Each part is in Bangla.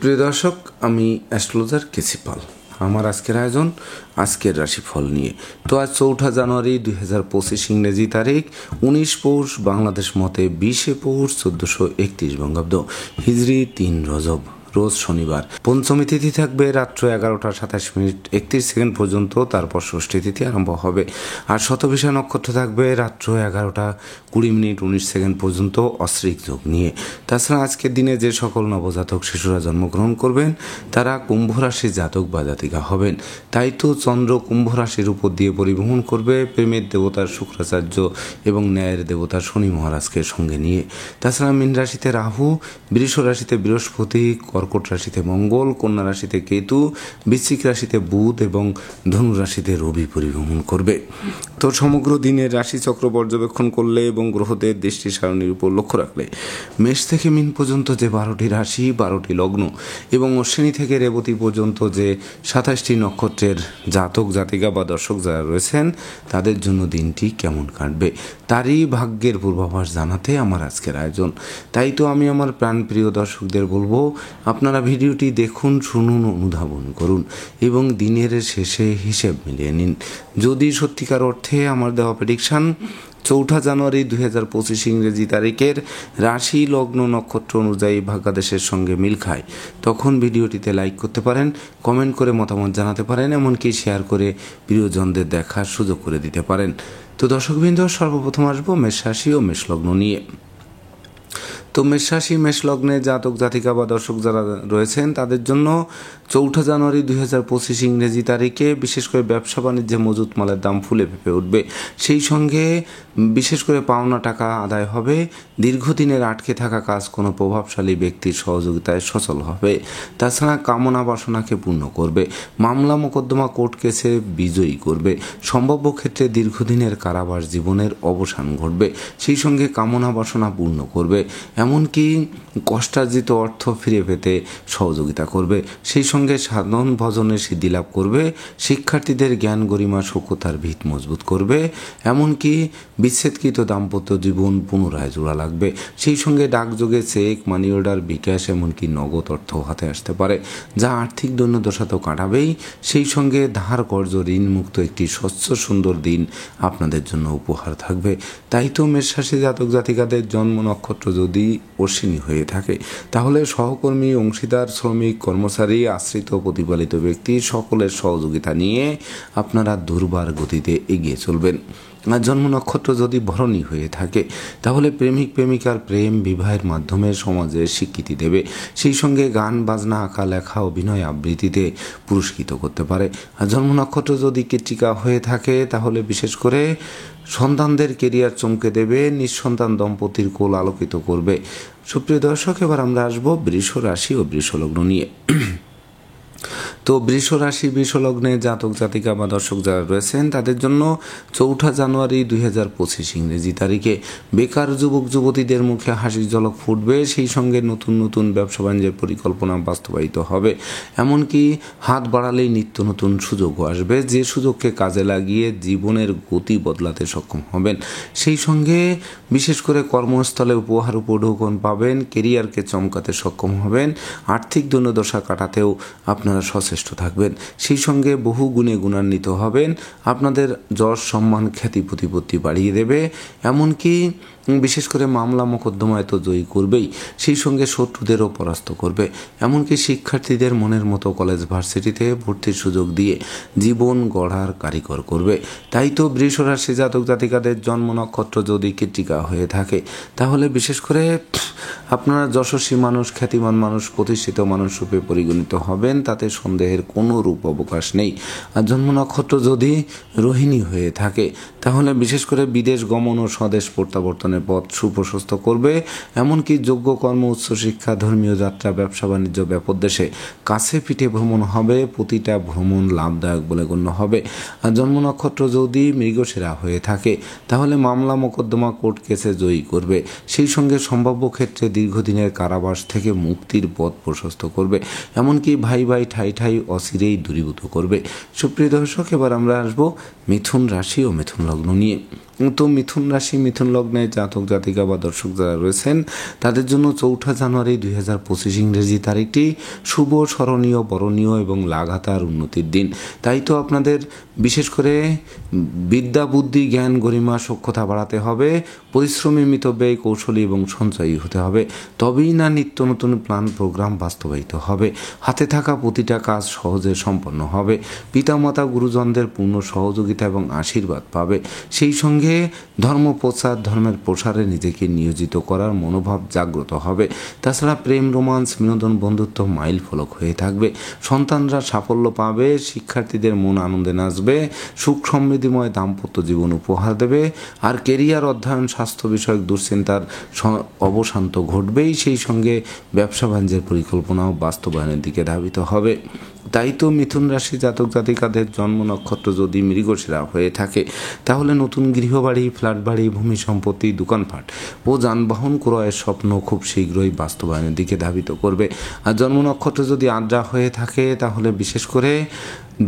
সুপ্রিয় দর্শক, আমি অ্যাস্ট্রোলজার কেসি পাল। আমার আজকের আয়োজন আজকের রাশিফল নিয়ে। তো আজ 4 জানুয়ারি 2025 ইংরেজি তারিখ, 19 পৌষ, বাংলাদেশ মতে 20 পৌষ 1431 বঙ্গাব্দ, হিজরি 3 রজব, রোজ শনিবার। পঞ্চমী তিথি থাকবে রাত্র 11:27:31 পর্যন্ত, তারপর ষষ্ঠী তিথি আরম্ভ হবে। আর শতভিষা নক্ষত্র থাকবে রাত্র 11:20:19 পর্যন্ত, অশ্রিক যোগ নিয়ে। তাছাড়া আজকের দিনে যে সকল নবজাতক শিশুরা জন্মগ্রহণ করবেন তারা কুম্ভ রাশির জাতক বা জাতিকা হবেন। তাই তো চন্দ্র কুম্ভ রাশির উপর দিয়ে পরিভ্রমণ করবে প্রেমের দেবতার শুক্রাচার্য এবং ন্যায়ের দেবতা শনি মহারাজকে সঙ্গে নিয়ে। তাছাড়া মীন রাশিতে রাহু, বৃষ রাশিতে বৃহস্পতি, কর্কট রাশিতে মঙ্গল, কন্যা রাশিতে কেতু, বৃশ্চিক রাশিতে বুধ এবং ধনু রাশিতে রবি পরিভ্রমণ করবে। তো সমগ্র দিনের রাশিচক্র পর্যবেক্ষণ করলে এবং গ্রহদের দৃষ্টি সারণীর উপর লক্ষ্য রাখলে মেষ থেকে মীন পর্যন্ত যে 12টি রাশি, 12টি লগ্ন এবং অশ্বিনী থেকে রেবতী পর্যন্ত যে 27টি নক্ষত্রের জাতক জাতিকা বা দর্শক যারা রয়েছেন তাদের জন্য দিনটি কেমন কাটবে তারই ভাগ্যের পূর্বাভাস জানাতে আমার আজকের আয়োজন। তাই তো আমি আমার প্রাণপ্রিয় দর্শকদের বলবো, আপনারা ভিডিওটি দেখুন, শুনুন, অনুধাবন করুন এবং দিনের শেষে হিসেব মিলিয়ে নিন। যদি সত্যিকার অর্থে আমার দেওয়া প্রেডিকশান 4 জানুয়ারি 2025 ইংরেজি তারিখের রাশি, লগ্ন, নক্ষত্র অনুযায়ী ভাগ্যাদেশের সঙ্গে মিল খায়, তখন ভিডিওটিতে লাইক করতে পারেন, কমেন্ট করে মতামত জানাতে পারেন, এমনকি শেয়ার করে প্রিয়জনদের দেখার সুযোগ করে দিতে পারেন। তো দর্শকবৃন্দ, সর্বপ্রথম আসবো মেষ রাশি ও মেষ লগ্ন নিয়ে। তো মেষ রাশি, মেষ লগ্নে জাতক জাতিকা বা দর্শক যারা রয়েছেন তাদের জন্য 4 জানুয়ারি 2025 ইংরেজি তারিখে বিশেষ করে ব্যবসা বাণিজ্যে মজুত মালের দাম ফুলে ফেঁপে উঠবে। সেই সঙ্গে বিশেষ করে পাওনা টাকা আদায় হবে। দীর্ঘদিনের আটকে থাকা কাজ কোনো প্রভাবশালী ব্যক্তির সহযোগিতায় সচল হবে। তাছাড়া কামনা বাসনাকে পূর্ণ করবে। মামলা মোকদ্দমা কোর্ট কেসে বিজয়ী করবে। সম্ভাব্য ক্ষেত্রে দীর্ঘদিনের কারাবাস জীবনের অবসান ঘটবে। সেই সঙ্গে কামনা বাসনা পূর্ণ করবে, এমনকি কষ্টার্জিত অর্থ ফিরে পেতে সহযোগিতা করবে। সেই সঙ্গে সাধন ভজনের সিদ্ধি লাভ করবে। শিক্ষার্থীদের জ্ঞান গরিমা সূক্ষ্মতার ভিত মজবুত করবে, এমনকি বিচ্ছেদকৃত দাম্পত্য জীবন পুনরায় জোড়া লাগবে। সেই সঙ্গে ডাকযোগে চেক, মানি অর্ডার, বিকাশ, এমনকি নগদ অর্থ হাতে আসতে পারে, যা আর্থিক দৈন্যদশা তো কাটাবেই, সেই সঙ্গে ধার কর্য ঋণ মুক্ত একটি স্বচ্ছ সুন্দর দিন আপনাদের জন্য উপহার থাকবে। তাই তো মেষ রাশি জাতক জাতিকাদের জন্ম নক্ষত্র যদি অশ্বিনী হয়ে থাকে তাহলে সহকর্মী, অংশীদার, শ্রমিক, কর্মচারী, আশ্রিত, প্রতিপালিত ব্যক্তি সকলের সহযোগিতা নিয়ে আপনারা দুর্বার গতিতে এগিয়ে চলবেন। আর জন্ম নক্ষত্র যদি ভরণী হয়ে থাকে তাহলে প্রেমিক প্রেমিকার প্রেম বিবাহের মাধ্যমে সমাজে স্বীকৃতি দেবে। সেই সঙ্গে গান বাজনা, আঁকা লেখা, অভিনয় আবৃত্তিতে পুরস্কৃত করতে পারে। আর জন্ম নক্ষত্র যদি কৃত্তিকা হয়ে থাকে তাহলে বিশেষ করে সন্তানদের কেরিয়ার চমকে দেবে, নিঃসন্তান দম্পতির কোল আলোকিত করবে। সুপ্রিয় দর্শক, এবার আমরা আসবো বৃষ রাশি ও বৃষ লগ্ন নিয়ে। তো বৃষ রাশি, বৃষ লগ্নে জাতক জাতিকা বা দর্শক যারা রয়েছেন তাদের জন্য 4 জানুয়ারি 2025 ইংরেজি তারিখে বেকার যুবক যুবতীদের মুখে হাসির ঝলক ফুটবে। সেই সঙ্গে নতুন নতুন ব্যবসা বাণিজ্যের পরিকল্পনা বাস্তবায়িত হবে, এমনকি হাত বাড়ালেই নিত্য নতুন সুযোগও আসবে, যে সুযোগকে কাজে লাগিয়ে জীবনের গতি বদলাতে সক্ষম হবেন। সেই সঙ্গে বিশেষ করে কর্মস্থলে উপহার উপঢৌকন পাবেন, কেরিয়ারকে চমকাতে সক্ষম হবেন, আর্থিক দৈন্যদশা কাটাতেও আপনারা সচেষ্ট থাকবেন। সেই সঙ্গে বহু গুণে গুণান্বিত হবেন। আপনাদের যশ, সম্মান, খ্যাতি, প্রতিপত্তি বাড়িয়ে দেবে, এমনকি বিশেষ করে মামলা মোকদ্দমায় তো জয়ী করবেই, সেই সঙ্গে শত্রুদেরও পরাস্ত করবে, এমনকি শিক্ষার্থীদের মনের মতো কলেজ ভার্সিটিতে ভর্তির সুযোগ দিয়ে জীবন গড়ার কারিগর করবে। তাই তো বৃষ রাশি জাতক জাতিকাদের জন্ম নক্ষত্র যদি কৃত্তিকা হয়ে থাকে তাহলে বিশেষ করে আপনারা যশস্বী মানুষ, খ্যাতিমান মানুষ, প্রতিষ্ঠিত মানুষ রূপে পরিগণিত হবেন, তাতে সন্দেহের কোনো রূপ অবকাশ নেই। আর জন্ম নক্ষত্র যদি রোহিণী হয়ে থাকে তাহলে বিশেষ করে বিদেশ গমন ও স্বদেশ প্রত্যাবর্তনের পথ সুপ্রশস্ত করবে, এমনকি যোগ্য কর্ম, উচ্চশিক্ষা, ধর্মীয় যাত্রা, ব্যবসা বাণিজ্য, ব্যাপদেশে কাছে পিঠে ভ্রমণ হবে, প্রতিটা ভ্রমণ লাভদায়ক বলে গণ্য হবে। আর জন্ম নক্ষত্র যদি মৃগশিরা হয়ে থাকে তাহলে মামলা মোকদ্দমা কোর্ট কেসে জয়ী করবে, সেই সঙ্গে সম্ভাব্য ক্ষেত্রে দীর্ঘদিনের কারাবাস থেকে মুক্তির পথ প্রশস্ত করবে, এমনকি ভাই ভাই ঠাই ঠাই অচিরেই দূরীভূত করবে। সুপ্রিয় দর্শক, এবার আমরা আসবো মিথুন রাশি ও মিথুন লগ্ন নিয়ে। তো মিথুন রাশি মিথুন লগ্নে জাতক জাতিকা বা দর্শক যারা রয়েছেন তাদের জন্য 4 জানুয়ারি 2025 ইংরেজি তারিখটি শুভ, স্মরণীয়, বরণীয় এবং লাগাতার উন্নতির দিন। তাই তো আপনাদের বিশেষ করে বিদ্যা, বুদ্ধি, জ্ঞান, গরিমা, সক্ষতা বাড়াতে হবে, পরিশ্রমী, মিতব্যয়ী, কৌশলী এবং সঞ্চয়ী হতে হবে। তবেই না নিত্য নতুন প্ল্যান প্রোগ্রাম বাস্তবায়িত হবে। হাতে থাকা প্রতিটা কাজ সহজে সম্পন্ন হবে। পিতামাতা, গুরুজনদের পূর্ণ সহযোগিতা এবং আশীর্বাদ পাবে। সেই সঙ্গে ধর্ম প্রচার, ধর্মের প্রসারে নিজেকে নিয়োজিত করার মনোভাব জাগ্রত হবে। তাছাড়া প্রেম, রোমান্স, বিনোদন, বন্ধুত্ব মাইল ফলক হয়ে থাকবে। সন্তানরা সাফল্য পাবে, শিক্ষার্থীদের মন আনন্দে নাচবে, সুখ সমৃদ্ধিময় দাম্পত্য জীবন উপহার দেবে। আর কেরিয়ার, অধ্যয়ন, স্বাস্থ্য বিষয়ক দুশ্চিন্তার অবসান তো ঘটবেই, সেই সঙ্গে ব্যবসা বাণিজ্যের পরিকল্পনাও বাস্তবায়নের দিকে ধাবিত হবে। তাই তো মিথুন রাশি জাতক জাতিকাদের জন্ম নক্ষত্র যদি মৃগশিরা হয়ে থাকে তাহলে নতুন গৃহবাড়ি, ফ্ল্যাট বাড়ি, ভূমি সম্পত্তি, দোকানপাট ও যানবাহন ক্রয়ের স্বপ্ন খুব শীঘ্রই বাস্তবায়নের দিকে ধাবিত করবে। আর জন্ম নক্ষত্র যদি আদ্রা হয়ে থাকে তাহলে বিশেষ করে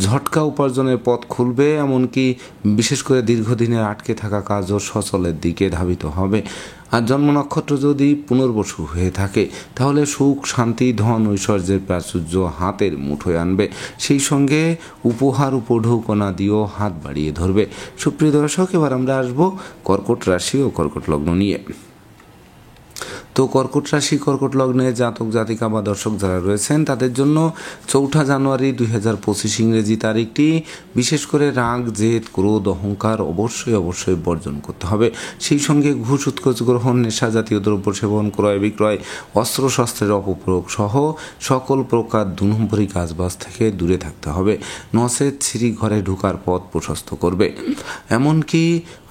ঝটকা উপার্জনের পথ খুলবে, এমনকি বিশেষ করে দীর্ঘদিনের আটকে থাকা কাজও সচলের দিকে ধাবিত হবে। আর জন্ম নক্ষত্র যদি পুনর্বসু হয়ে থাকে তাহলে সুখ, শান্তি, ধন, ঐশ্বর্যের প্রাচুর্য হাতের মুঠোয় আনবে। সেই সঙ্গে উপহার, উপঢৌকনা দিয়েও হাত বাড়িয়ে ধরবে। সুপ্রিয় দর্শক, এবার আমরা আসবো কর্কট রাশি ও কর্কট লগ্ন নিয়ে। তো কর্কট রাশি কর্কট লগ্নে জাতক জাতিকা বা দর্শক যারা রয়েছেন তাদের জন্য 4 জানুয়ারি 2025 ইংরেজি তারিখটি বিশেষ করে রাগ, জেদ, ক্রোধ, অহংকার অবশ্যই বর্জন করতে হবে। সেই সঙ্গে ঘুষ, উৎকোচ গ্রহণ, নেশা জাতীয় দ্রব্য সেবন, ক্রয় বিক্রয়, অস্ত্রশস্ত্রের অপপ্রয়োগ সহ সকল প্রকার 2 নম্বরী কাজবাজ থেকে দূরে থাকতে হবে। নচেত ছিরি ঘরে ঢোকার পথ প্রশস্ত করবে। এমনকি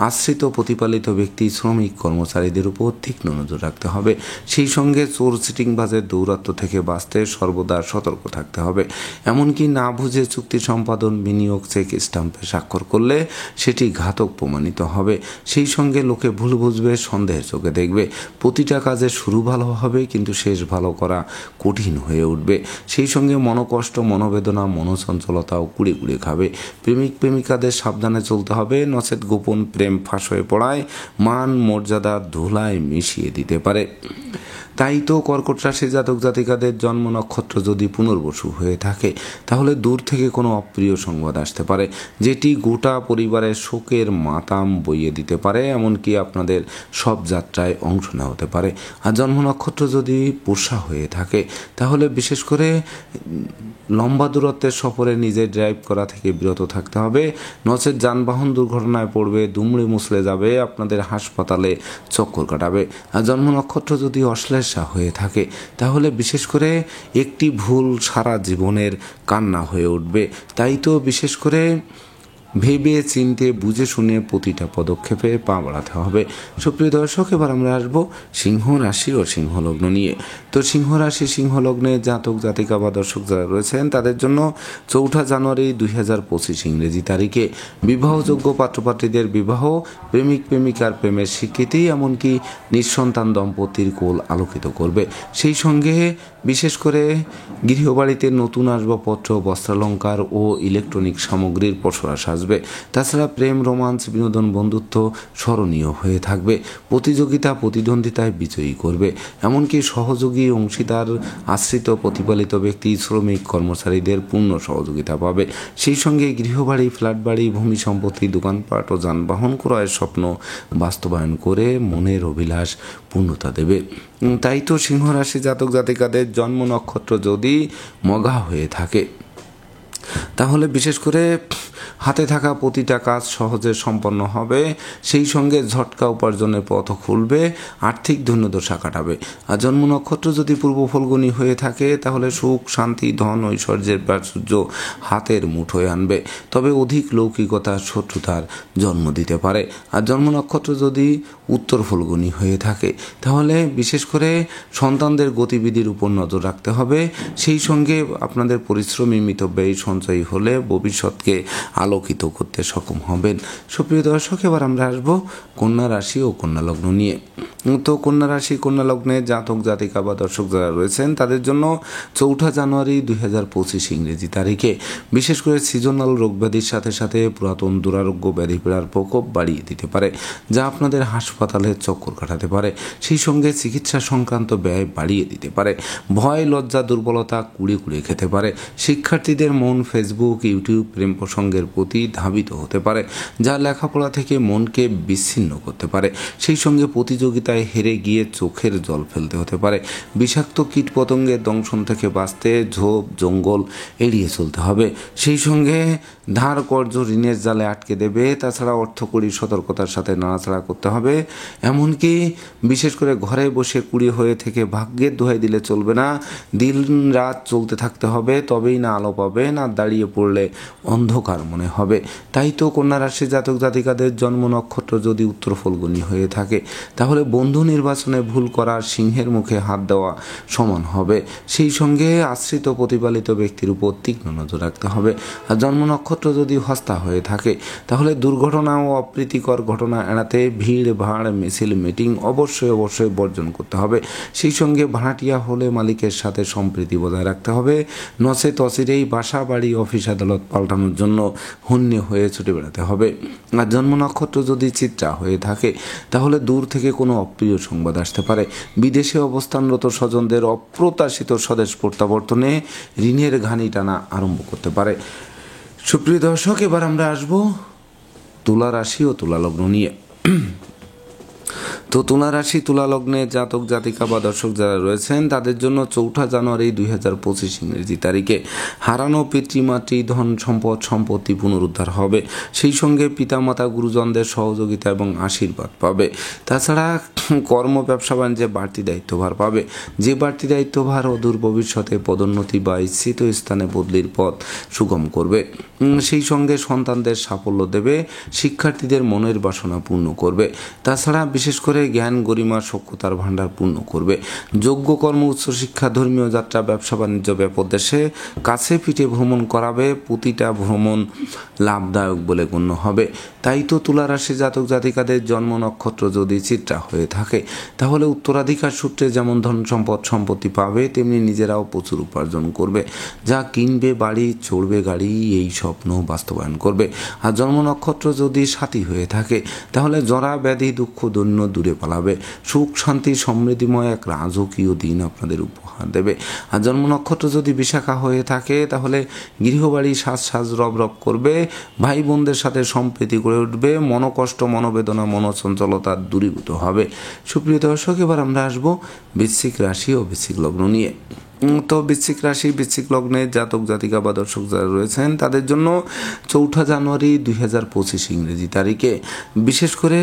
আশ্রিত প্রতিপালিত ব্যক্তি, শ্রমিক, কর্মচারীদের উপর তীক্ষ্ণ নজর রাখতে হবে। সেই সঙ্গে চোর, চিটিংবাজের দৌরাত্ম্য থেকে বাঁচতে সর্বদা সতর্ক থাকতে হবে। এমনকি না বুঝে চুক্তি সম্পাদন, বিনিয়োগ, চেক স্টাম্পে স্বাক্ষর করলে সেটি ঘাতক প্রমাণিত হবে। সেই সঙ্গে লোকে ভুল বুঝবে, সন্দেহের চোখে দেখবে। প্রতিটা কাজে শুরু ভালো হবে কিন্তু শেষ ভালো করা কঠিন হয়ে উঠবে। সেই সঙ্গে মনোকষ্ট, মনোবেদনা, মনোচঞ্চলতাও কুড়ে কুড়ে খাবে। প্রেমিক প্রেমিকাদের সাবধানে চলতে হবে, নচেত গোপন প্রেম ফাঁস হয়ে পড়ায় মান মর্যাদা ধুলায় মিশিয়ে দিতে পারে। তাই তো কর্কট রাশি জাতক জাতিকাদের জন্ম নক্ষত্র যদি পুনর্বসু হয়ে থাকে তাহলে দূর থেকে কোনো অপ্রিয় সংবাদ আসতে পারে, যেটি গোটা পরিবারের শোকের মাতাম বইয়ে দিতে পারে, এমনকি আপনাদের সব যাত্রায় অংশ নেওয়া হতে পারে। আর জন্ম নক্ষত্র যদি পুষা হয়ে থাকে তাহলে বিশেষ করে লম্বা দূরত্বের সফরে নিজে ড্রাইভ করা থেকে বিরত থাকতে হবে, নচেত যানবাহন দুর্ঘটনায় পড়বে, দুমড়ে মুছলে যাবে, আপনাদের হাসপাতালে চক্কর কাটাবে। আর জন্ম নক্ষত্র যদি অশ্লেষা হয়ে থাকে তাহলে বিশেষ করে একটি ভুল সারা জীবনের কান্না হয়ে উঠবে। তাই তো বিশেষ করে ভেবে চিনতে বুঝে শুনে প্রতিটা পদক্ষেপে পা বাড়াতে হবে। সুপ্রিয় দর্শক, এবার আমরা আসবো সিংহ রাশি ও সিংহ লগ্ন নিয়ে। তো সিংহ রাশি সিংহ লগ্নে জাতক জাতিকা বা দর্শক যারা রয়েছেন তাদের জন্য 4 জানুয়ারি 2025 ইংরেজি তারিখে বিবাহযোগ্য পাত্রপাত্রীদের বিবাহ, প্রেমিক প্রেমিকার প্রেমের স্বীকৃতি, এমনকি নিঃসন্তান দম্পতির কোল আলোকিত করবে। সেই সঙ্গে বিশেষ করে গৃহবাড়িতে নতুন আসবাবপত্র, বস্ত্রালঙ্কার ও ইলেকট্রনিক সামগ্রীর পসরা সাজবে। তাছাড়া প্রেম, রোমান্স, বিনোদন, বন্ধুত্ব স্মরণীয় হয়ে থাকবে। প্রতিযোগিতা, প্রতিদ্বন্দ্বিতায় বিজয়ী করবে। এমনকি সহযোগী, অংশীদার, আশ্রিত প্রতিপালিত ব্যক্তি, শ্রমিক, কর্মচারীদের পূর্ণ সহযোগিতা পাবে। সেই সঙ্গে গৃহবাড়ি, ফ্ল্যাট বাড়ি, ভূমি সম্পত্তি, দোকানপাট ও যানবাহন ক্রয়ের স্বপ্ন বাস্তবায়ন করে মনের অভিলাষ পূর্ণতা দেবে। তাই তো সিংহ রাশি জাতক জাতিকাদের জন্ম নক্ষত্র যদি মঘা হয়ে থাকে তাহলে বিশেষ করে হাতে থাকা প্রতিটা কাজ সহজে সম্পন্ন হবে। সেই সঙ্গে ঝটকা উপার্জনের পথ খুলবে, আর্থিক ধন্যদশা কাটাবে। আর জন্ম নক্ষত্র যদি পূর্ব ফল্গুনী হয়ে থাকে তাহলে সুখ, শান্তি, ধন, ঐশ্বর্যের প্রাচুর্য হাতের মুঠোয় আনবে, তবে অধিক লৌকিকতা, শত্রুতার জন্ম দিতে পারে। আর জন্ম নক্ষত্র যদি উত্তর ফল্গুনী হয়ে থাকে তাহলে বিশেষ করে সন্তানদের গতিবিধির উপর নজর রাখতে হবে। সেই সঙ্গে আপনাদের পরিশ্রমী, মিতব্যয়ী, সঞ্চয়ী হলে ভবিষ্যৎকে আলোকিত করতে সক্ষম হবেন। সুপ্রিয় দর্শক, এবার আমরা আসবো কন্যা রাশি ও কন্যা লগ্ন নিয়ে। তো কন্যা রাশি কন্যা লগ্নে জাতক জাতিকা বা দর্শক যারা রয়েছেন তাদের জন্য 4 জানুয়ারি 2025 ইংরেজি তারিখে বিশেষ করে সিজনাল রোগব্যাধির সাথে সাথে পুরাতন দুরারোগ্য ব্যাধি পীড়ার প্রকোপ বাড়িয়ে দিতে পারে, যা আপনাদের হাসপাতালে চক্কর কাটাতে পারে। সেই সঙ্গে চিকিৎসা সংক্রান্ত ব্যয় বাড়িয়ে দিতে পারে। ভয় লজ্জা দুর্বলতা কুড়িয়ে কুড়িয়ে খেতে পারে। শিক্ষার্থীদের মন ফেসবুক ইউটিউব প্রেম প্রসঙ্গের প্রতি ধাবিত হতে পারে, যা লেখাপড়া থেকে মনকে বিচ্ছিন্ন করতে পারে। সেই সঙ্গে প্রতিযোগিতায় হেরে গিয়ে চোখের জল ফেলতে হতে পারে। বিষাক্ত কীটপতঙ্গের দংশন থেকে বাঁচতে ঝোপ জঙ্গল এড়িয়ে চলতে হবে। সেই সঙ্গে ধার কর্য ঋণের জালে আটকে দেবে। তাছাড়া অর্থকরী সতর্কতার সাথে নাড়াচাড়া করতে হবে। এমনকি বিশেষ করে ঘরে বসে কুড়ি হয়ে থেকে ভাগ্যের দোহাই দিলে চলবে না। দিন রাত চলতে থাকতে হবে, তবেই না আলো পাবে, না দাঁড়িয়ে পড়লে অন্ধকার মনে হবে। তাই তো কন্যা রাশি জাতক জাতিকাদের জন্ম নক্ষত্র যদি উত্তর ফল্গুনী হয়ে থাকে, তাহলে বন্ধু নির্বাচনে ভুল করা সিংহের মুখে হাত দেওয়া সমান হবে। সেই সঙ্গে আশ্রিত প্রতিপালিত ব্যক্তির উপর তীক্ষ্ণ নজর রাখতে হবে। আর জন্ম নক্ষত্র যদি হস্তা হয়ে থাকে, তাহলে দুর্ঘটনা ও অপ্রীতিকর ঘটনা এড়াতে ভিড় ভাড় মিছিল মিটিং অবশ্যই বর্জন করতে হবে। সেই সঙ্গে ভাড়াটিয়া হলে মালিকের সাথে সম্প্রীতি বজায় রাখতে হবে। নচেত অচিরেই বাসা বাড়ি অফিস আদালত পাল্টানোর জন্য হন্যে হয়ে ছুটে বেড়াতে হবে। আর জন্ম নক্ষত্র যদি চিত্রা হয়ে থাকে, তাহলে দূর থেকে কোনো অপ্রিয় সংবাদ আসতে পারে। বিদেশে অবস্থানরত স্বজনদের অপ্রত্যাশিত স্বদেশ প্রত্যাবর্তনে ঋণের ঘানি টানা আরম্ভ করতে পারে। সুপ্রিয় দর্শক, এবার আমরা আসবো তুলা রাশি ও তুলা লগ্ন নিয়ে। তো তুলা রাশি তুলা লগ্নে জাতক জাতিকা বা দর্শক যারা রয়েছেন তাদের জন্য 4 জানুয়ারি 2025 ইংরেজি তারিখে হারানো পিতৃমাতৃ ধন সম্পদ সম্পত্তি পুনরুদ্ধার হবে। সেই সঙ্গে পিতামাতা গুরুজনদের সহযোগিতা এবং আশীর্বাদ পাবে। তাছাড়া কর্ম ব্যবসা বাণিজ্যে বাড়তি দায়িত্বভার পাবে। যে বাড়তি দায়িত্বভার অদূর ভবিষ্যতে পদোন্নতি বা ইচ্ছিত স্থানে বদলির পথ সুগম করবে। সেই সঙ্গে সন্তানদের সাফল্য দেবে, শিক্ষার্থীদের মনের বাসনা পূর্ণ করবে। তাছাড়া বিশেষ করে জ্ঞান গরিমা সক্ষতার ভাণ্ডার পূর্ণ করবে। যোগ্য কর্ম উচ্চশিক্ষা ধর্মীয় যাত্রা ব্যবসা বাণিজ্য ব্যাপদেশে কাছে পিঠে ভ্রমণ করাবে। প্রতিটা ভ্রমণ লাভদায়ক বলে গণ্য হবে। তাই তো তুলা রাশি জাতক জাতিকাদের জন্ম নক্ষত্র যদি চিত্রা হয়ে থাকে, তাহলে উত্তরাধিকার সূত্রে যেমন ধন সম্পদ সম্পত্তি পাবে, তেমনি নিজেরাও প্রচুর উপার্জন করবে। যা কিনবে বাড়ি চড়বে গাড়ি, এই স্বপ্ন বাস্তবায়ন করবে। আর জন্ম নক্ষত্র যদি সাথী হয়ে থাকে, তাহলে জরা ব্যাধি দুঃখ দৈন্য দূরে পালাবে। সুখ শান্তি সমৃদ্ধিময় এক রাজকীয় দিন আপনাদের উপহার দেবে। আর জন্ম নক্ষত্র যদি বিশাখা হয়ে থাকে, তাহলে গৃহবাড়ি সাজ রব রব করবে। ভাই বোনদের সাথে সম্প্রীতি গড়ে উঠবে। মনোকষ্ট মনোবেদনা মনোচঞ্চলতা দূরীভূত হবে। সুপ্রিয় দর্শক, এবার আমরা আসবো বৃশ্চিক রাশি ও বৃশ্চিক লগ্ন নিয়ে। তো বৃশ্চিক রাশি বৃশ্চিক লগ্নে জাতক জাতিকা বা দর্শক যারা রয়েছেন তাদের জন্য 4 জানুয়ারি 2025 ইংরেজি তারিখে বিশেষ করে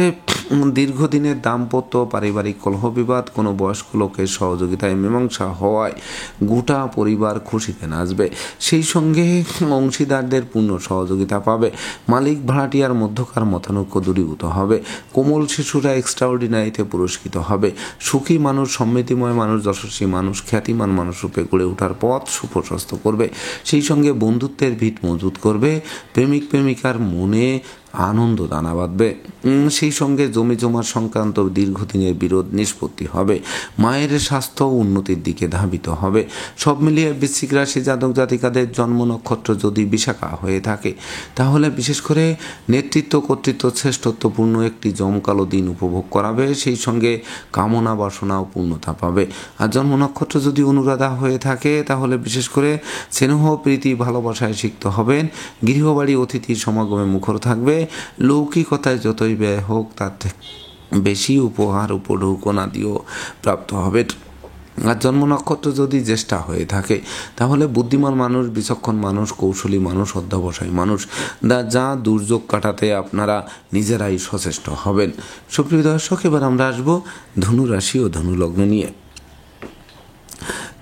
দীর্ঘদিনের দাম্পত্য পারিবারিক কলহ বিবাদ কোনো বয়স্ক লোকের সহযোগিতায় মীমাংসা হওয়ায় গোটা পরিবার খুশিতে নাচবে। সেই সঙ্গে অংশীদারদের পূর্ণ সহযোগিতা পাবে। মালিক ভাড়াটিয়ার মধ্যকার মতানৈক্য দূরীভূত হবে। কোমল শিশুরা এক্সট্রাঅর্ডিনারিতে পুরস্কৃত হবে। সুখী মানুষ সমৃদ্ধিময় মানুষ যশস্বী মানুষ খ্যাতিমান মানুষ রূপে গড়ে ওঠার পথ সুপ্রশস্ত করবে। সেই সঙ্গে বন্ধুত্বের ভিত মজবুত করবে। প্রেমিক প্রেমিকার মনে আনন্দ দানা বাঁধবে। সেই সঙ্গে জমি জমা সংক্রান্ত দীর্ঘদিনের বিরোধ নিষ্পত্তি হবে। মায়ের স্বাস্থ্য উন্নতির দিকে ধাবিত হবে। সব মিলিয়ে বৃশ্চিক রাশি জাতক জাতিকাদের জন্ম নক্ষত্র যদি বিশাখা হয়ে থাকে, তাহলে বিশেষ করে নেতৃত্ব কর্তৃত্ব শ্রেষ্ঠত্বপূর্ণ একটি জমকালো দিন উপভোগ করাবে। সেই সঙ্গে কামনা বাসনাও পূর্ণতা পাবে। আর জন্ম নক্ষত্র যদি অনুরাধা হয়ে থাকে, তাহলে বিশেষ করে স্নেহ প্রীতি ভালোবাসায় সিক্ত হবেন। গৃহবাড়ি অতিথির সমাগমে মুখর থাকবে। লৌকিকতায় যতই ব্যয় হোক, তার থেকে বেশি উপহার উপঢৌকনা দিয়েও প্রাপ্ত হবে। আর জন্ম নক্ষত্র যদি জ্যেষ্ঠা হয়ে থাকে, তাহলে বুদ্ধিমান মানুষ বিচক্ষণ মানুষ কৌশলী মানুষ অধ্যবসায়ী মানুষ যা দুর্যোগ কাটাতে আপনারা নিজেরাই সচেষ্ট হবেন। সুপ্রিয় দর্শক, এবার আমরা আসবো ধনু রাশি ও ধনু লগ্ন নিয়ে।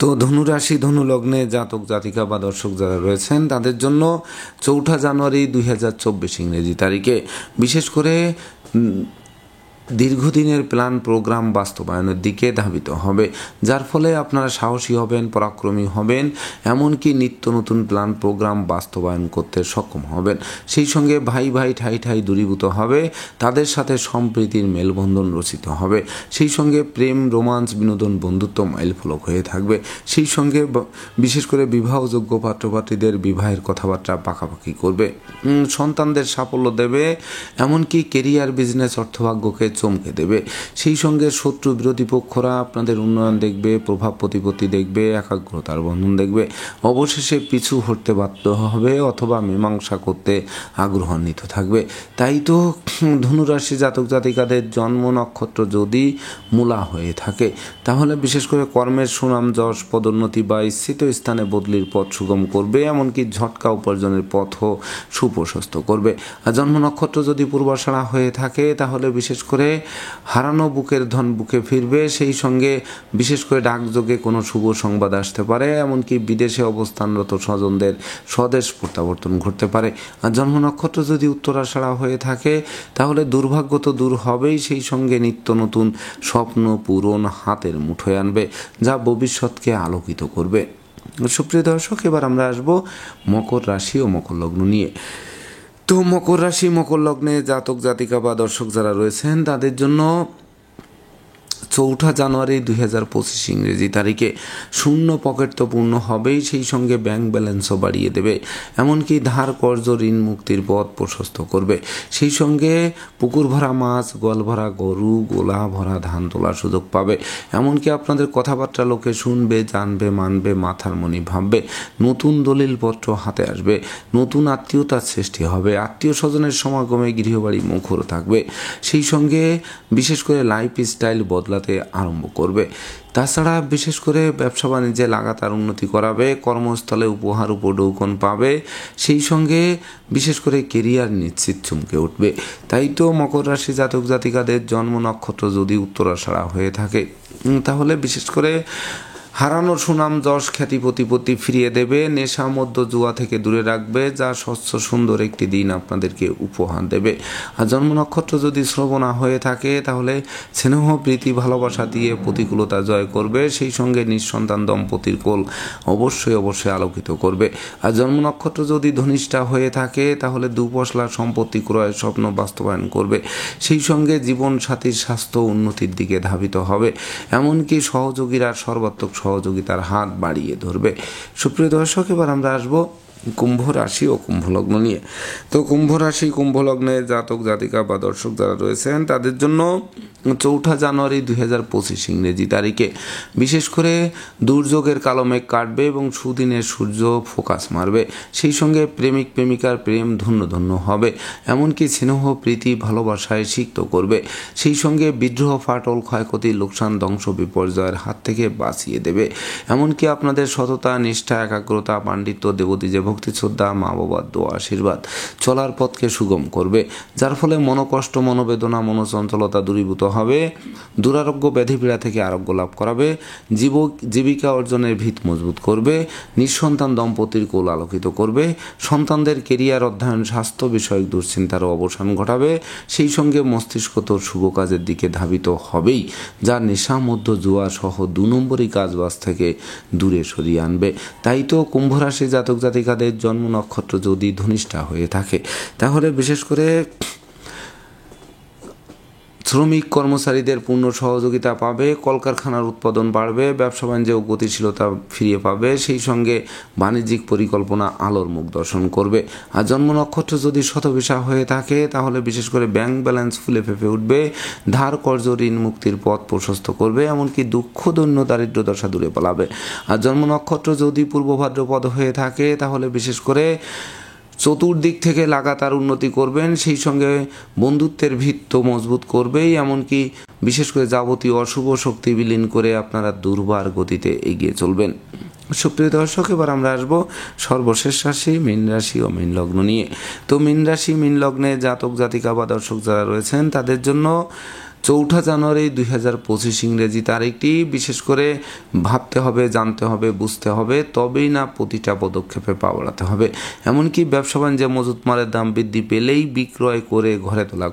তো ধনু রাশি ধনু লগ্নে জাতক জাতিকা বা দর্শক যারা রয়েছেন তাদের জন্য 4 জানুয়ারি 2024 ইংরেজি তারিখে বিশেষ করে দীর্ঘদিনের প্ল্যান প্রোগ্রাম বাস্তবায়নের দিকে ধাবিত হবে, যার ফলে আপনারা সাহসী হবেন, পরাক্রমী হবেন, এমনকি নিত্য নতুন প্ল্যান প্রোগ্রাম বাস্তবায়ন করতে সক্ষম হবেন। সেই সঙ্গে ভাই ভাই ঠাই ঠাই দূরীভূত হবে, তাদের সাথে সম্প্রীতির মেলবন্ধন রচিত হবে। সেই সঙ্গে প্রেম, রোমান্স, বিনোদন, বন্ধুত্ব মাইলফলক হয়ে থাকবে। সেই সঙ্গে বিশেষ করে বিবাহযোগ্য পাত্রপাত্রীদের বিবাহের কথাবার্তা পাকাপাকি করবে, সন্তানদের সাফল্য দেবে, এমনকি কেরিয়ার, বিজনেস, অর্থভাগ্যকে চমকে দেবে। সেই সঙ্গে শত্রু বিরোধী পক্ষরা আপনাদের উন্নয়ন দেখবে, প্রভাব প্রতিপত্তি দেখবে, একাগ্রতার বন্ধন দেখবে, অবশেষে পিছু হটতে বাধ্য হবে অথবা মীমাংসা করতে আগ্রহান্বিত থাকবে। তাই তো ধনুরাশি জাতক জাতিকাদের জন্ম নক্ষত্র যদি মূলা হয়ে থাকে, তাহলে বিশেষ করে কর্মের সুনাম, যশ, পদোন্নতি বা ইচ্ছিত স্থানে বদলির পথ সুগম করবে, এমনকি ঝটকা উপার্জনের পথও সুপ্রশস্ত করবে। আর জন্ম নক্ষত্র যদি পূর্বাষাঢ়া হয়ে থাকে, তাহলে বিশেষ করে হারানো বুকের ধন বুকে ফিরবে। সেই সঙ্গে বিশেষ করে ডাকযোগে কোনো শুভ সংবাদ আসতে পারে, এমনকি বিদেশে অবস্থানরত স্বজনদের স্বদেশ প্রত্যাবর্তন ঘটতে পারে। আর জন্ম নক্ষত্র যদি উত্তরাষাঢ়া হয়ে থাকে, তাহলে দুর্ভাগ্য তো দূর হবেই, সেই সঙ্গে নিত্য নতুন স্বপ্ন পূরণ হাতের মুঠোয় আনবে, যা ভবিষ্যৎকে আলোকিত করবে। সুপ্রিয় দর্শক, এবার আমরা আসবো মকর রাশি ও মকর লগ্ন নিয়ে। তো মকর রাশি, মকর লগ্নে জাতক জাতিকা বা দর্শক যারা রয়েছেন, তাদের জন্য 4 জানুয়ারি 2025 ইংরেজি তারিখে শূন্য পকেট তো পূর্ণ হবেই, সেই সঙ্গে ব্যাংক ব্যালেন্সও বাড়িয়ে দেবে, এমনকি ধার কর্জ ঋণ মুক্তির পথ প্রশস্ত করবে। সেই সঙ্গে পুকুর ভরা মাছ, গোয়াল ভরা গরু, গোলা ভরা ধান তোলার সুযোগ পাবে, এমনকি আপনাদের কথাবার্তা লোকে শুনবে, জানবে, মানবে, মাথার মনি ভাববে, নতুন দলিলপত্র হাতে আসবে, নতুন আত্মীয়তার সৃষ্টি হবে, আত্মীয় স্বজনের সমাগমে গৃহবাড়ি মুখর থাকবে। সেই সঙ্গে বিশেষ করে লাইফ স্টাইল বদলাতে আরম্ভ করবে। তাছাড়া বিশেষ করে ব্যবসা বাণিজ্যে লাগাতার উন্নতি করাবে, কর্মস্থলে উপহার উপঢৌকন পাবে, সেই সঙ্গে বিশেষ করে কেরিয়ার নিশ্চিত চমকে উঠবে। তাই তো মকর রাশি জাতক জাতিকাদের জন্ম নক্ষত্র যদি উত্তরাষাঢ়া হয়ে থাকে, তাহলে বিশেষ করে হারানো সুনাম, যশ, খ্যাতি, প্রতিপত্তি ফিরিয়ে দেবে, নেশা, মদ্য, জুয়া থেকে দূরে রাখবে, যা স্বচ্ছ সুন্দর একটি দিন আপনাদেরকে উপহার দেবে। আর জন্ম নক্ষত্র যদি শ্রবণা হয়ে থাকে, তাহলে স্নেহ, প্রীতি, ভালোবাসা দিয়ে প্রতিকূলতা জয় করবে, সেই সঙ্গে নিঃসন্তান দম্পতির কোল অবশ্যই আলোকিত করবে। আর জন্ম নক্ষত্র যদি ধনিষ্ঠা হয়ে থাকে, তাহলে দুপশলা সম্পত্তি ক্রয়ের স্বপ্ন বাস্তবায়ন করবে, সেই সঙ্গে জীবন সাথীর স্বাস্থ্য উন্নতির দিকে ধাবিত হবে, এমনকি সহযোগীরা সর্বাত্মক সহযোগিতার হাত বাড়িয়ে ধরবে। সুপ্রিয় দর্শক, এবার আমরা আসবো কুম্ভ রাশি ও কুম্ভ লগ্ন নিয়ে। তো কুম্ভ রাশি, কুম্ভ লগ্নে জাতক জাতিকা বা দর্শক যারা রয়েছেন, তাদের জন্য 4 জানুয়ারি 2025 ইংরেজি তারিখে বিশেষ করে দুর্যোগের কালো মেঘ কাটবে এবং সুদিনের সূর্য ফোকাস মারবে। সেই সঙ্গে প্রেমিক প্রেমিকার প্রেম ধন্য ধন্য হবে, এমনকি স্নেহ, প্রীতি, ভালোবাসায় সিক্ত করবে। সেই সঙ্গে বিদ্রোহ, ফাটল, ক্ষয়ক্ষতি, লোকসান, ধ্বংস, বিপর্যয়ের হাত থেকে বাঁচিয়ে দেবে, এমনকি আপনাদের সততা, নিষ্ঠা, একাগ্রতা, পাণ্ডিত্য, দেবতীজে ভক্তি, শ্রদ্ধা, মা বাবার দোয়া, আশীর্বাদ চলার পথকে সুগম করবে, যার ফলে মনোকষ্ট, মনোবেদনা, মনোচঞ্চলতা দূরীভূত হবে, দুরারোগ্য ব্যাধিপীড়া থেকে আরোগ্য লাভ করাবে, জীবিকা অর্জনের ভিত মজবুত করবে, নিঃসন্তান দম্পতির কোল আলোকিত করবে, সন্তানদের কেরিয়ার, অধ্যয়ন, স্বাস্থ্য বিষয়ক দুশ্চিন্তারও অবসান ঘটাবে, সেই সঙ্গে মস্তিষ্ক তো শুভ কাজের দিকে ধাবিত হবেই, যা নেশা, মধ্য, জুয়া সহ 2 নম্বরই কাজবাজ থেকে দূরে সরিয়ে আনবে। তাই তো কুম্ভ রাশি জাতক জাতিকাদের জন্ম নক্ষত্র যদি ধনিষ্ঠা হয়ে থাকে, তাহলে বিশেষ করে শ্রমিক কর্মচারীদের পূর্ণ সহযোগিতা পাবে, কলকারখানার উৎপাদন বাড়বে, ব্যবসা বাণিজ্যেও গতিশীলতা ফিরিয়ে পাবে, সেই সঙ্গে বাণিজ্যিক পরিকল্পনা আলোর মুখ দর্শন করবে। আর জন্ম নক্ষত্র যদি শতবিশা হয়ে থাকে, তাহলে বিশেষ করে ব্যাংক ব্যালেন্স ফুলে ফেঁপে উঠবে, ধার কর্জ ঋণ মুক্তির পথ প্রশস্ত করবে, এমনকি দুঃখ, দৈন্য, দারিদ্র দশা দূরে পালাবে। আর জন্ম নক্ষত্র যদি পূর্ব ভাদ্রপদ হয়ে থাকে, তাহলে বিশেষ করে চতুর্দিক থেকে লাগাতার উন্নতি করবেন, সেই সঙ্গে বন্ধুত্বের ভিত তো মজবুত করবেই, এমনকি বিশেষ করে যাবতীয় অশুভ শক্তি বিলীন করে আপনারা দুর্বার গতিতে এগিয়ে চলবেন। সুপ্রিয় দর্শক, এবার আমরা আসবো সর্বশেষ রাশি মীন রাশি ও মীন লগ্ন নিয়ে। তো মীন রাশি, মীন লগ্নে জাতক জাতিকা বা দর্শক যারা রয়েছেন, তাদের জন্য 4 জানুয়ারি 2025 ইংরেজি তারিখটি বিশেষ করে ভাবতে হবে, জানতে হবে, বুঝতে হবে, তবেই না প্রতিটা পদক্ষেপে পা বাড়াতে হবে। এমনকি ব্যবসা বাণিজ্যে মজুত মালের দাম বৃদ্ধি পেলেই বিক্রয় করে ঘরে তোলা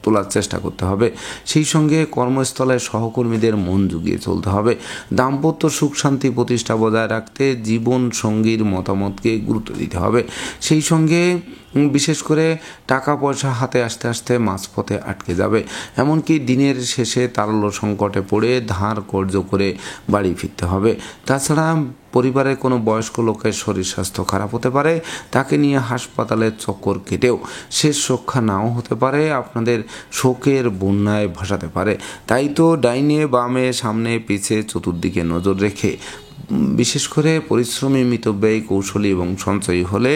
তোলার চেষ্টা করতে হবে। সেই সঙ্গে কর্মস্থলে সহকর্মীদের মন জুগিয়ে চলতে হবে। দাম্পত্য সুখ শান্তি প্রতিষ্ঠা বজায় রাখতে জীবন সঙ্গীর মতামতকে গুরুত্ব দিতে হবে। সেই সঙ্গে বিশেষ করে টাকা পয়সা হাতে আসতে আসতে মাঝপথে আটকে যাবে, এমনকি দিনের শেষে তারল্য সংকটে পড়ে ধার কর্জ করে বাড়ি ফিরতে হবে। তাছাড়া পরিবারের কোনো বয়স্ক লোকের শরীর স্বাস্থ্য খারাপ হতে পারে, তাকে নিয়ে হাসপাতালের চক্কর কেটেও শেষ রক্ষা নাও হতে পারে, আপনাদের শোকের বন্যায় ভাসাতে পারে। তাই তো ডাইনে বামে সামনে পিছে চতুর্দিকে নজর রেখে বিশেষ করে পরিশ্রমী মিতব্যয়ী কৌশলী এবং সঞ্চয়ী হলে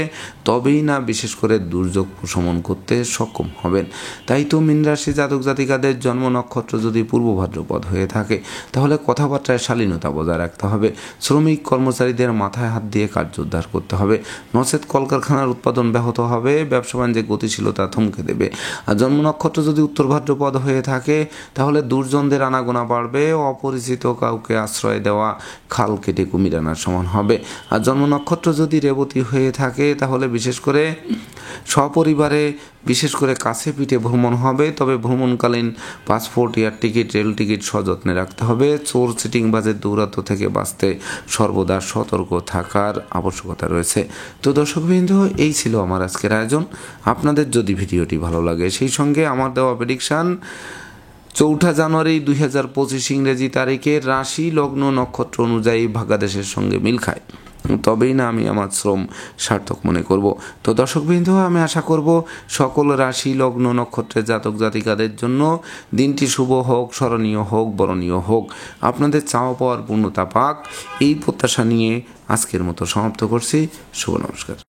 তবেই না বিশেষ করে দুর্যোগ প্রশমন করতে সক্ষম হবেন। তাই তো মীন রাশি জাতক জাতিকাদের জন্ম নক্ষত্র যদি পূর্ব ভাদ্রপদ হয়ে থাকে তাহলে কথাবার্তায় শালীনতা বজায় রাখতে হবে। শ্রমিক কর্মচারীদের মাথায় হাত দিয়ে কার্য উদ্ধার করতে হবে, নচেত কলকারখানার উৎপাদন ব্যাহত হবে, ব্যবসা বাণিজ্যে গতিশীলতা থমকে দেবে। আর জন্ম নক্ষত্র যদি উত্তর ভাদ্রপদ হয়ে থাকে তাহলে দুর্জনদের আনাগোনা বাড়বে, অপরিচিত কাউকে আশ্রয় দেওয়া খাল কেটে কুমির আনার সমান হবে। আর জন্ম নক্ষত্র যদি রেবতী হয়ে থাকে তাহলে বিশেষ করে সপরিবারে বিশেষ করে কাছে পিঠে ভ্রমণ হবে, তবে ভ্রমণকালীন passport, air ticket, rail ticket সযত্নে রাখতে হবে। চোর চিটিংবাজের দৌরাত্ম্য থেকে বাঁচতে সর্বদা সতর্ক থাকার আবশ্যকতা রয়েছে। তো দর্শকবৃন্দ, এই ছিল আমার আজকের আয়োজন। আপনাদের যদি ভিডিওটি ভালো লাগে সেই সঙ্গে আমার দেওয়া প্রেডিকশান 4 জানুয়ারি 2025 ইংরেজি তারিখে রাশি লগ্ন নক্ষত্র অনুযায়ী ভাগ্যাদেশের সঙ্গে মিল খায়, তবেই না আমি আমার শ্রম সার্থক মনে করব। তো দর্শকবৃন্দ, আমি আশা করব সকল রাশি লগ্ন নক্ষত্রের জাতক জাতিকাদের জন্য দিনটি শুভ হোক, স্মরণীয় হোক, বরণীয় হোক, আপনাদের চাওয়া পাওয়ার পূর্ণতা পাক, এই প্রত্যাশা নিয়ে আজকের মতো সমাপ্ত করছি। শুভ নমস্কার।